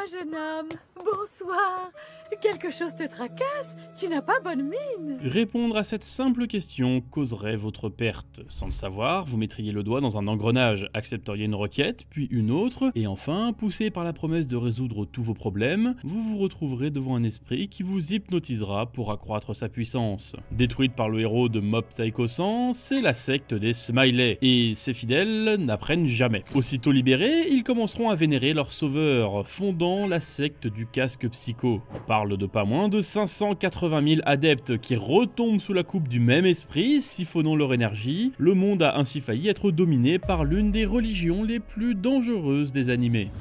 jeune homme. Bonsoir. Quelque chose te tracasse? Tu n'as pas bonne mine. Répondre à cette simple question causerait votre perte. Sans le savoir, vous mettriez le doigt dans un engrenage, accepteriez une requête, puis une autre, et enfin, poussé par la promesse de résoudre tous vos problèmes, vous vous retrouverez devant un esprit qui vous hypnotisera pour accroître sa puissance. Détruite par le héros de Mob Psycho 100, c'est la secte des Smiley, et ses fidèles n'apprennent jamais. Aussitôt libérés, ils commenceront à vénérer leur sauveur, fondant la secte du casque psycho. On parle de pas moins de 580 000 adeptes qui retombent sous la coupe du même esprit, siphonnant leur énergie. Le monde a ainsi failli être dominé par l'une des religions les plus dangereuses des animés.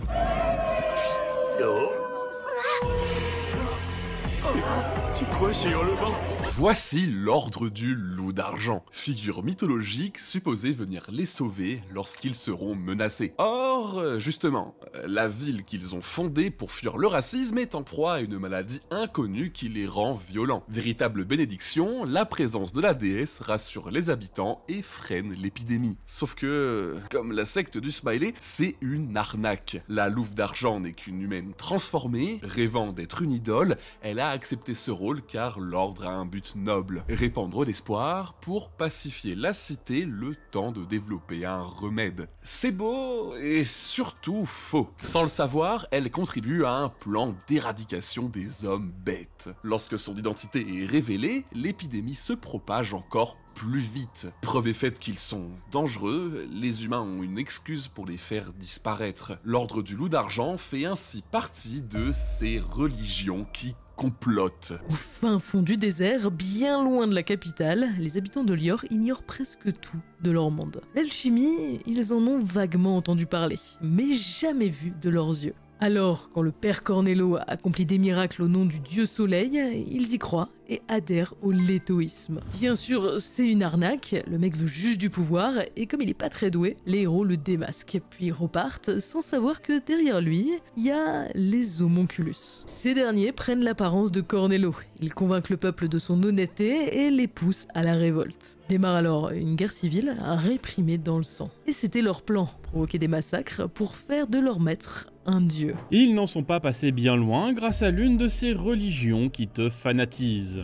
C'est quoi ce hurlement ? Voici l'ordre du loup d'argent, figure mythologique supposée venir les sauver lorsqu'ils seront menacés. Or, justement, la ville qu'ils ont fondée pour fuir le racisme est en proie à une maladie inconnue qui les rend violents. Véritable bénédiction, la présence de la déesse rassure les habitants et freine l'épidémie. Sauf que, comme la secte du Smiley, c'est une arnaque. La louve d'argent n'est qu'une humaine transformée, rêvant d'être une idole, elle a accepté ce rôle car l'ordre a un but noble, répandre l'espoir pour pacifier la cité le temps de développer un remède. C'est beau et surtout faux. Sans le savoir, elle contribue à un plan d'éradication des hommes bêtes. Lorsque son identité est révélée, l'épidémie se propage encore plus vite. Preuve est faite qu'ils sont dangereux, les humains ont une excuse pour les faire disparaître. L'ordre du loup d'argent fait ainsi partie de ces religions qui complotent. Au fin fond du désert, bien loin de la capitale, les habitants de Lior ignorent presque tout de leur monde. L'alchimie, ils en ont vaguement entendu parler, mais jamais vu de leurs yeux. Alors, quand le père Cornello accomplit des miracles au nom du dieu soleil, ils y croient et adhèrent au létoïsme. Bien sûr, c'est une arnaque, le mec veut juste du pouvoir, et comme il est pas très doué, les héros le démasquent, puis repartent sans savoir que derrière lui, il y a les homonculus. Ces derniers prennent l'apparence de Cornello, ils convainquent le peuple de son honnêteté et les poussent à la révolte. Démarre alors une guerre civile réprimée dans le sang. Et c'était leur plan, provoquer des massacres pour faire de leur maître un dieu. Ils n'en sont pas passés bien loin grâce à l'une de ces religions qui te fanatisent.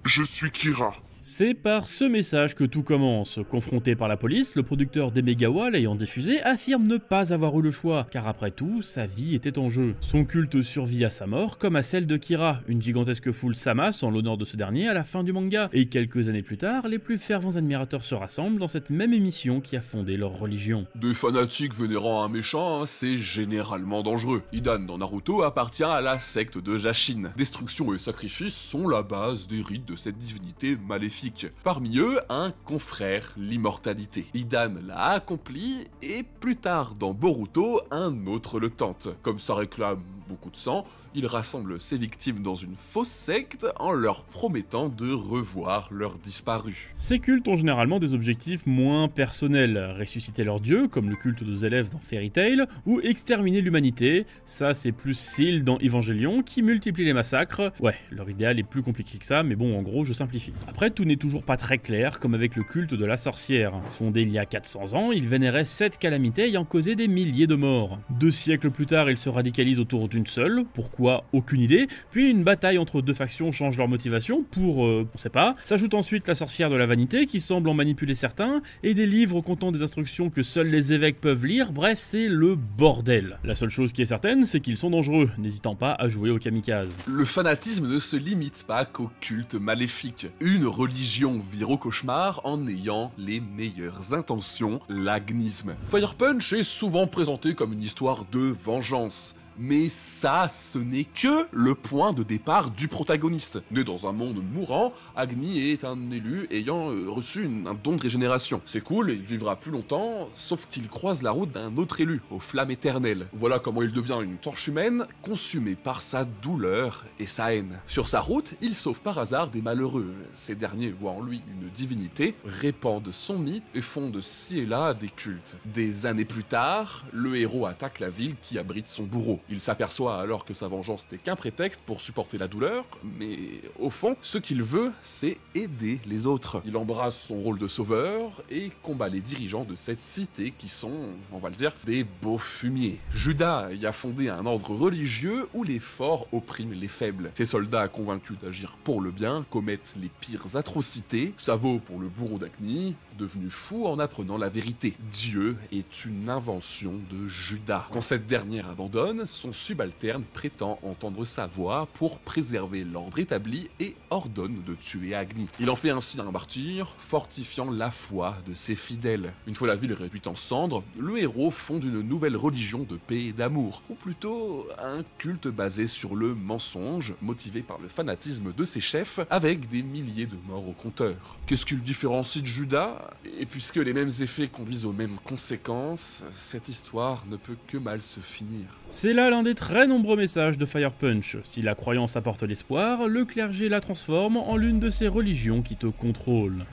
Je suis Kira. C'est par ce message que tout commence. Confronté par la police, le producteur d'Emegawa, l'ayant diffusé, affirme ne pas avoir eu le choix, car après tout, sa vie était en jeu. Son culte survit à sa mort, comme à celle de Kira, une gigantesque foule s'amasse en l'honneur de ce dernier à la fin du manga, et quelques années plus tard, les plus fervents admirateurs se rassemblent dans cette même émission qui a fondé leur religion. Des fanatiques vénérant un méchant, c'est généralement dangereux. Hidan dans Naruto appartient à la secte de Jashin. Destruction et sacrifice sont la base des rites de cette divinité maléfique. Parmi eux, un confrère, l'immortalité. Hidan l'a accompli, et plus tard dans Boruto, un autre le tente. Comme ça réclame beaucoup de sang, il rassemble ses victimes dans une fausse secte en leur promettant de revoir leurs disparus. Ces cultes ont généralement des objectifs moins personnels, ressusciter leur dieu, comme le culte de Zélève dans Fairy Tail, ou exterminer l'humanité, ça c'est plus Seal dans Evangelion, qui multiplie les massacres. Ouais, leur idéal est plus compliqué que ça, mais bon, en gros, je simplifie. Après, tout n'est toujours pas très clair, comme avec le culte de la sorcière. Fondé il y a 400 ans, il vénérait 7 calamités ayant causé des milliers de morts. 2 siècles plus tard, il se radicalise autour d'une seule, pourquoi aucune idée, puis une bataille entre deux factions change leur motivation pour, on sait pas. S'ajoute ensuite la sorcière de la vanité qui semble en manipuler certains, et des livres contenant des instructions que seuls les évêques peuvent lire, bref c'est le bordel. La seule chose qui est certaine, c'est qu'ils sont dangereux, n'hésitant pas à jouer au kamikaze. Le fanatisme ne se limite pas qu'au culte maléfique. Une religion vire au cauchemar en ayant les meilleures intentions, l'agnisme. Fire Punch est souvent présenté comme une histoire de vengeance. Mais ça, ce n'est que le point de départ du protagoniste. Né dans un monde mourant, Agni est un élu ayant reçu un don de régénération. C'est cool, il vivra plus longtemps, sauf qu'il croise la route d'un autre élu, aux flammes éternelles. Voilà comment il devient une torche humaine, consumée par sa douleur et sa haine. Sur sa route, il sauve par hasard des malheureux. Ces derniers voient en lui une divinité, répandent son mythe et fondent ci et là des cultes. Des années plus tard, le héros attaque la ville qui abrite son bourreau. Il s'aperçoit alors que sa vengeance n'est qu'un prétexte pour supporter la douleur, mais au fond, ce qu'il veut, c'est aider les autres. Il embrasse son rôle de sauveur et combat les dirigeants de cette cité qui sont, on va le dire, des beaux fumiers. Judas y a fondé un ordre religieux où les forts oppriment les faibles. Ses soldats convaincus d'agir pour le bien commettent les pires atrocités. Ça vaut pour le bourreau d'Acni, devenu fou en apprenant la vérité. Dieu est une invention de Judas. Quand cette dernière abandonne, son subalterne prétend entendre sa voix pour préserver l'ordre établi et ordonne de tuer Agni. Il en fait ainsi un martyr, fortifiant la foi de ses fidèles. Une fois la ville réduite en cendres, le héros fonde une nouvelle religion de paix et d'amour, ou plutôt un culte basé sur le mensonge, motivé par le fanatisme de ses chefs, avec des milliers de morts au compteur. Qu'est-ce qui le différencie de Judas ? Et puisque les mêmes effets conduisent aux mêmes conséquences, cette histoire ne peut que mal se finir. C'est là l'un des très nombreux messages de Fire Punch. Si la croyance apporte l'espoir, le clergé la transforme en l'une de ces religions qui te contrôlent.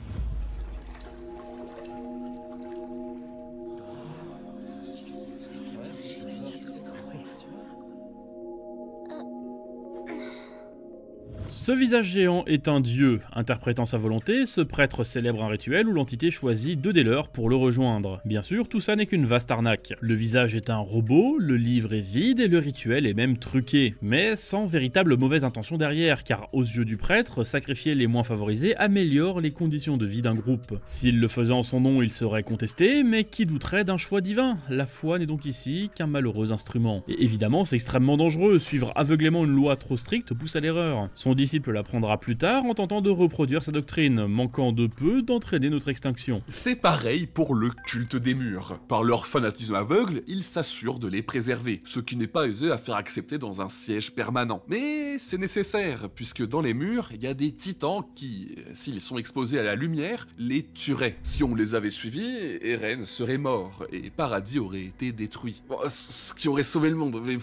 Ce visage géant est un dieu. Interprétant sa volonté, ce prêtre célèbre un rituel où l'entité choisit deux des leurs pour le rejoindre. Bien sûr, tout ça n'est qu'une vaste arnaque. Le visage est un robot, le livre est vide et le rituel est même truqué. Mais sans véritable mauvaise intention derrière, car aux yeux du prêtre, sacrifier les moins favorisés améliore les conditions de vie d'un groupe. S'il le faisait en son nom, il serait contesté, mais qui douterait d'un choix divin? La foi n'est donc ici qu'un malheureux instrument. Et évidemment, c'est extrêmement dangereux, suivre aveuglément une loi trop stricte pousse à l'erreur. Son disciple l'apprendra plus tard en tentant de reproduire sa doctrine, manquant de peu d'entraîner notre extinction. C'est pareil pour le culte des murs. Par leur fanatisme aveugle, ils s'assurent de les préserver, ce qui n'est pas aisé à faire accepter dans un siège permanent. Mais c'est nécessaire, puisque dans les murs, il y a des titans qui, s'ils sont exposés à la lumière, les tueraient. Si on les avait suivis, Eren serait mort, et Paradis aurait été détruit. Bon, ce qui aurait sauvé le monde, mais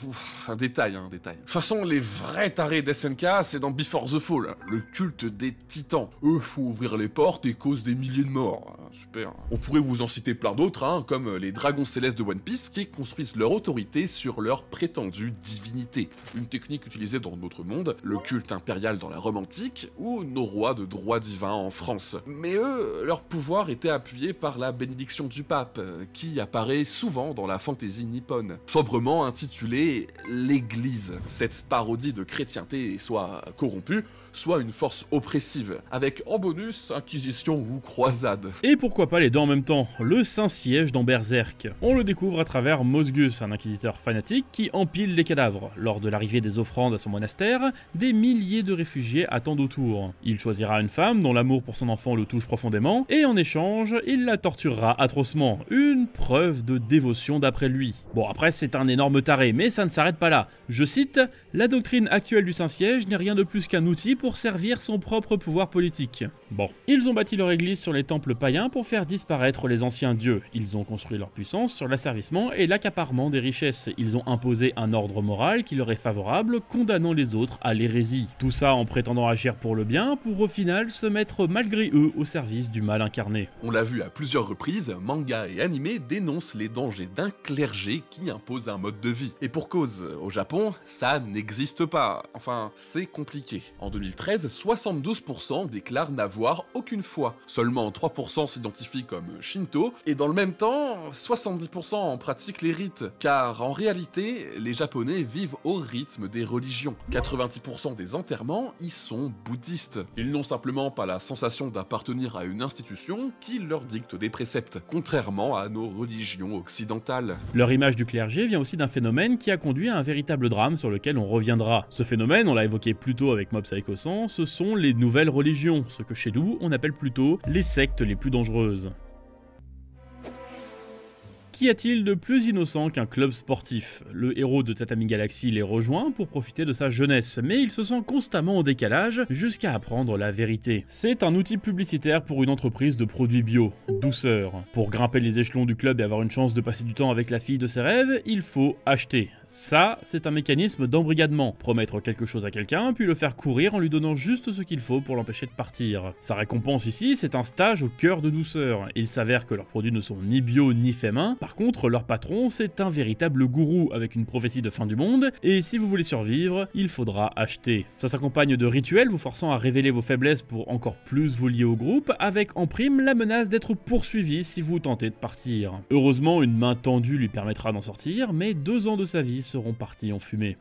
un détail, hein, détail. De toute façon, les vrais tarés d'SNK, c'est dans Before the Fall, le culte des titans. Eux, faut ouvrir les portes et cause des milliers de morts. Super. On pourrait vous en citer plein d'autres, hein, comme les dragons célestes de One Piece qui construisent leur autorité sur leur prétendue divinité. Une technique utilisée dans notre monde, le culte impérial dans la Rome antique, ou nos rois de droit divin en France. Mais eux, leur pouvoir était appuyé par la bénédiction du pape, qui apparaît souvent dans la fantaisie nippone, sobrement intitulée l'Église. Cette parodie de chrétienté est soit corrompue, soit une force oppressive, avec en bonus inquisition ou croisade. Et pourquoi pas les deux en même temps, le Saint-Siège dans Berserk. On le découvre à travers Mosgus, un inquisiteur fanatique qui empile les cadavres. Lors de l'arrivée des offrandes à son monastère, des milliers de réfugiés attendent autour. Il choisira une femme dont l'amour pour son enfant le touche profondément, et en échange, il la torturera atrocement. Une preuve de dévotion d'après lui. Bon, après c'est un énorme taré, mais ça ne s'arrête pas là. Je cite, « La doctrine actuelle du Saint-Siège n'est rien de plus qu'un outil pour servir son propre pouvoir politique. » Bon. Ils ont bâti leur église sur les temples païens pour faire disparaître les anciens dieux. Ils ont construit leur puissance sur l'asservissement et l'accaparement des richesses. Ils ont imposé un ordre moral qui leur est favorable, condamnant les autres à l'hérésie. Tout ça en prétendant agir pour le bien, pour au final se mettre malgré eux au service du mal incarné. On l'a vu à plusieurs reprises, manga et animé dénoncent les dangers d'un clergé qui impose un mode de vie. Et pour cause, au Japon, ça n'existe pas. Enfin, c'est compliqué. En 2013, 72% déclarent n'avoir aucune foi. Seulement 3% s'identifient comme Shinto, et dans le même temps, 70% en pratiquent les rites, car en réalité, les Japonais vivent au rythme des religions. 90% des enterrements y sont bouddhistes. Ils n'ont simplement pas la sensation d'appartenir à une institution qui leur dicte des préceptes, contrairement à nos religions occidentales. Leur image du clergé vient aussi d'un phénomène qui a conduit à un véritable drame sur lequel on reviendra. Ce phénomène, on l'a évoqué plus tôt avec Mob Psycho 100, ce sont les nouvelles religions, ce que chez nous on appelle plutôt les sectes les plus dangereuses. Qu'y a-t-il de plus innocent qu'un club sportif? Le héros de Tatami Galaxy les rejoint pour profiter de sa jeunesse, mais il se sent constamment en décalage jusqu'à apprendre la vérité. C'est un outil publicitaire pour une entreprise de produits bio, Douceur. Pour grimper les échelons du club et avoir une chance de passer du temps avec la fille de ses rêves, il faut acheter. Ça, c'est un mécanisme d'embrigadement. Promettre quelque chose à quelqu'un, puis le faire courir en lui donnant juste ce qu'il faut pour l'empêcher de partir. Sa récompense ici, c'est un stage au cœur de douceur. Il s'avère que leurs produits ne sont ni bio ni faits main. Par contre, leur patron, c'est un véritable gourou avec une prophétie de fin du monde, et si vous voulez survivre, il faudra acheter. Ça s'accompagne de rituels vous forçant à révéler vos faiblesses pour encore plus vous lier au groupe, avec en prime la menace d'être poursuivi si vous tentez de partir. Heureusement, une main tendue lui permettra d'en sortir, mais 2 ans de sa vie seront partis en fumée.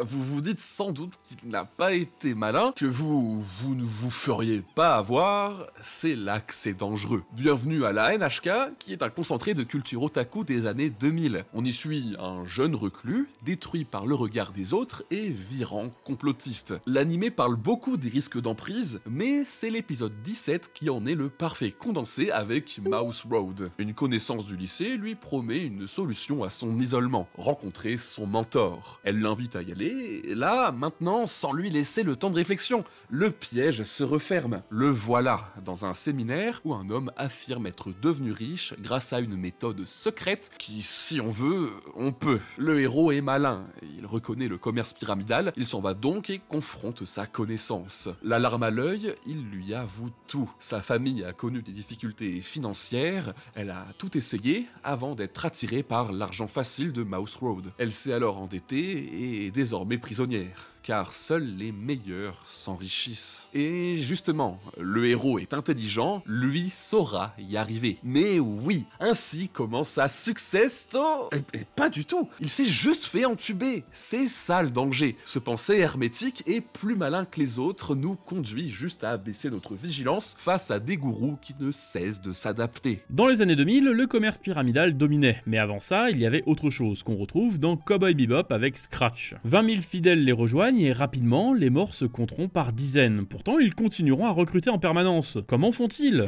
Vous vous dites sans doute qu'il n'a pas été malin, que vous ne vous feriez pas avoir, c'est là que c'est dangereux. Bienvenue à la NHK, qui est un concentré de culture otaku des années 2000. On y suit un jeune reclus, détruit par le regard des autres et virant complotiste. L'anime parle beaucoup des risques d'emprise, mais c'est l'épisode 17 qui en est le parfait condensé avec Mouse Road. Une connaissance du lycée lui promet une solution à son isolement, rencontrer son mentor. Elle l'invite à y aller, et là, maintenant, sans lui laisser le temps de réflexion. Le piège se referme. Le voilà, dans un séminaire où un homme affirme être devenu riche grâce à une méthode secrète qui, si on veut, on peut. Le héros est malin, il reconnaît le commerce pyramidal, il s'en va donc et confronte sa connaissance. La larme à l'œil, il lui avoue tout. Sa famille a connu des difficultés financières, elle a tout essayé avant d'être attirée par l'argent facile de Mouse Road. Elle s'est alors endettée et désormais prisonnière, car seuls les meilleurs s'enrichissent. Et justement, le héros est intelligent, lui saura y arriver. Mais oui, ainsi commence sa success story. Et pas du tout, il s'est juste fait entuber. C'est ça le danger. Se penser hermétique et plus malin que les autres nous conduit juste à abaisser notre vigilance face à des gourous qui ne cessent de s'adapter. Dans les années 2000, le commerce pyramidal dominait, mais avant ça, il y avait autre chose qu'on retrouve dans Cowboy Bebop avec Scratch. 20 000 fidèles les rejoignent et rapidement, les morts se compteront par dizaines. Pourtant, ils continueront à recruter en permanence. Comment font-ils ?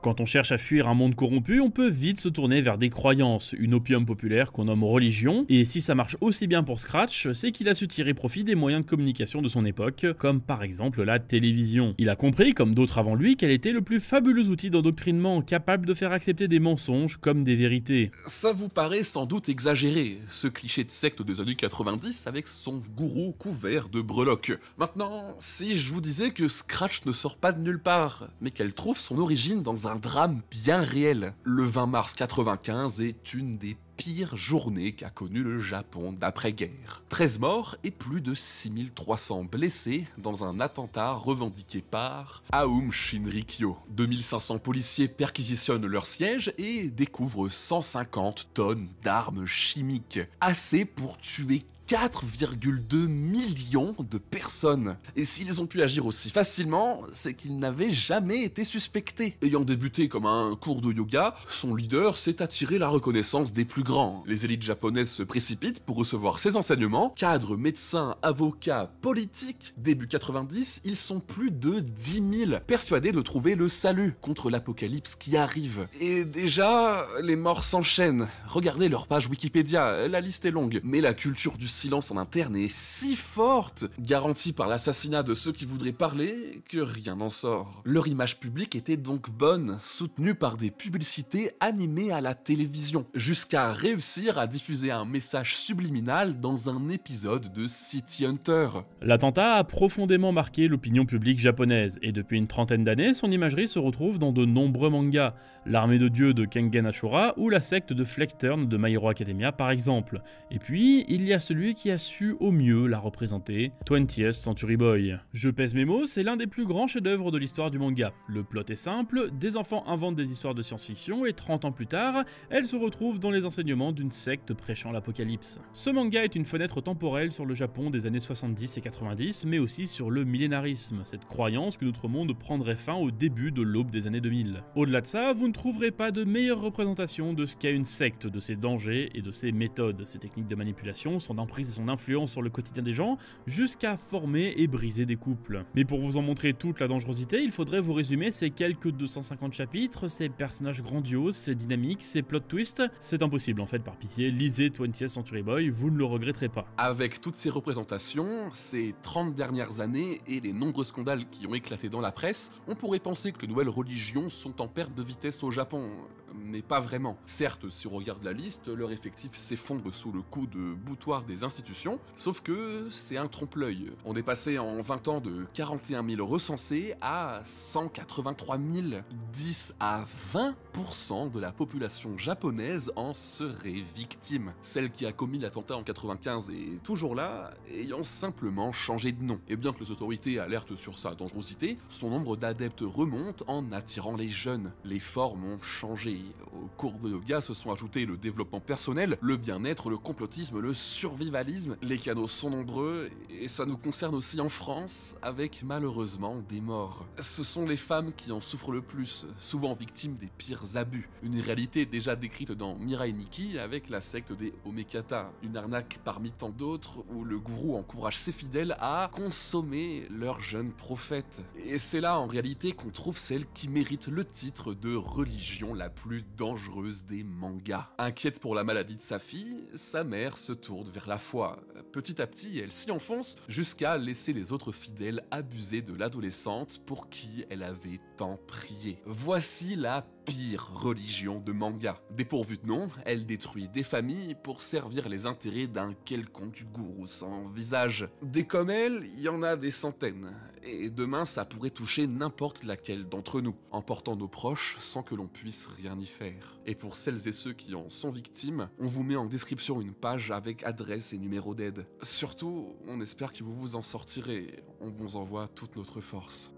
Quand on cherche à fuir un monde corrompu, on peut vite se tourner vers des croyances, une opium populaire qu'on nomme religion, et si ça marche aussi bien pour Scratch, c'est qu'il a su tirer profit des moyens de communication de son époque, comme par exemple la télévision. Il a compris, comme d'autres avant lui, qu'elle était le plus fabuleux outil d'endoctrinement, capable de faire accepter des mensonges comme des vérités. Ça vous paraît sans doute exagéré, ce cliché de secte des années 90 avec son gourou couvert de breloques. Maintenant, si je vous disais que Scratch ne sort pas de nulle part, mais qu'elle trouve son origine dans un drame bien réel. Le 20 mars 95 est une des pires journées qu'a connu le Japon d'après-guerre. 13 morts et plus de 6300 blessés dans un attentat revendiqué par Aum Shinrikyo. 2500 policiers perquisitionnent leur siège et découvrent 150 tonnes d'armes chimiques. Assez pour tuer 4,2 millions de personnes. Et s'ils ont pu agir aussi facilement, c'est qu'ils n'avaient jamais été suspectés. Ayant débuté comme un cours de yoga, son leader s'est attiré la reconnaissance des plus grands. Les élites japonaises se précipitent pour recevoir ses enseignements. Cadres, médecins, avocats, politiques. Début 90, ils sont plus de 10 000, persuadés de trouver le salut contre l'apocalypse qui arrive. Et déjà, les morts s'enchaînent. Regardez leur page Wikipédia, la liste est longue. Mais la culture du silence en interne est si forte, garantie par l'assassinat de ceux qui voudraient parler, que rien n'en sort. Leur image publique était donc bonne, soutenue par des publicités animées à la télévision, jusqu'à réussir à diffuser un message subliminal dans un épisode de City Hunter. L'attentat a profondément marqué l'opinion publique japonaise, et depuis une trentaine d'années, son imagerie se retrouve dans de nombreux mangas, l'armée de dieu de Kengan Ashura ou la secte de Fleckturn de My Hero Academia par exemple. Et puis, il y a celui qui a su au mieux la représenter, 20th Century Boy. Je pèse mes mots, c'est l'un des plus grands chefs-d'œuvre de l'histoire du manga. Le plot est simple, des enfants inventent des histoires de science-fiction et 30 ans plus tard, elles se retrouvent dans les enseignements d'une secte prêchant l'apocalypse. Ce manga est une fenêtre temporelle sur le Japon des années 70 et 90, mais aussi sur le millénarisme, cette croyance que notre monde prendrait fin au début de l'aube des années 2000. Au-delà de ça, vous ne trouverez pas de meilleure représentation de ce qu'est une secte, de ses dangers et de ses méthodes. Ses techniques de manipulation sont d'impression emprise et son influence sur le quotidien des gens, jusqu'à former et briser des couples. Mais pour vous en montrer toute la dangerosité, il faudrait vous résumer ces quelques 250 chapitres, ces personnages grandioses, ces dynamiques, ces plot twists. C'est impossible en fait, par pitié, lisez 20th Century Boy, vous ne le regretterez pas. Avec toutes ces représentations, ces 30 dernières années et les nombreux scandales qui ont éclaté dans la presse, on pourrait penser que les nouvelles religions sont en perte de vitesse au Japon, mais pas vraiment. Certes, si on regarde la liste, leur effectif s'effondre sous le coup de boutoir des institutions, sauf que c'est un trompe-l'œil. On est passé en 20 ans de 41 000 recensés à 183 000. 10 à 20% de la population japonaise en serait victime. Celle qui a commis l'attentat en 95 est toujours là, ayant simplement changé de nom. Et bien que les autorités alertent sur sa dangerosité, son nombre d'adeptes remonte en attirant les jeunes. Les formes ont changé. Au cours de yoga se sont ajoutés le développement personnel, le bien-être, le complotisme, le survivalisme. Les canaux sont nombreux, et ça nous concerne aussi en France, avec malheureusement des morts. Ce sont les femmes qui en souffrent le plus, souvent victimes des pires abus. Une réalité déjà décrite dans Mirai Nikki avec la secte des Omekata, une arnaque parmi tant d'autres où le gourou encourage ses fidèles à consommer leur jeune prophète. Et c'est là en réalité qu'on trouve celle qui mérite le titre de religion la plus dangereuse des mangas. Inquiète pour la maladie de sa fille, sa mère se tourne vers la foi. Petit à petit, elle s'y enfonce jusqu'à laisser les autres fidèles abuser de l'adolescente pour qui elle avait tant prié. Voici la pire religion de manga. Dépourvue de nom, elle détruit des familles pour servir les intérêts d'un quelconque gourou sans visage. Des comme elle, il y en a des centaines. Et demain, ça pourrait toucher n'importe laquelle d'entre nous, emportant nos proches sans que l'on puisse rien y faire. Et pour celles et ceux qui en sont victimes, on vous met en description une page avec adresse et numéro d'aide. Surtout, on espère que vous vous en sortirez. On vous envoie toute notre force.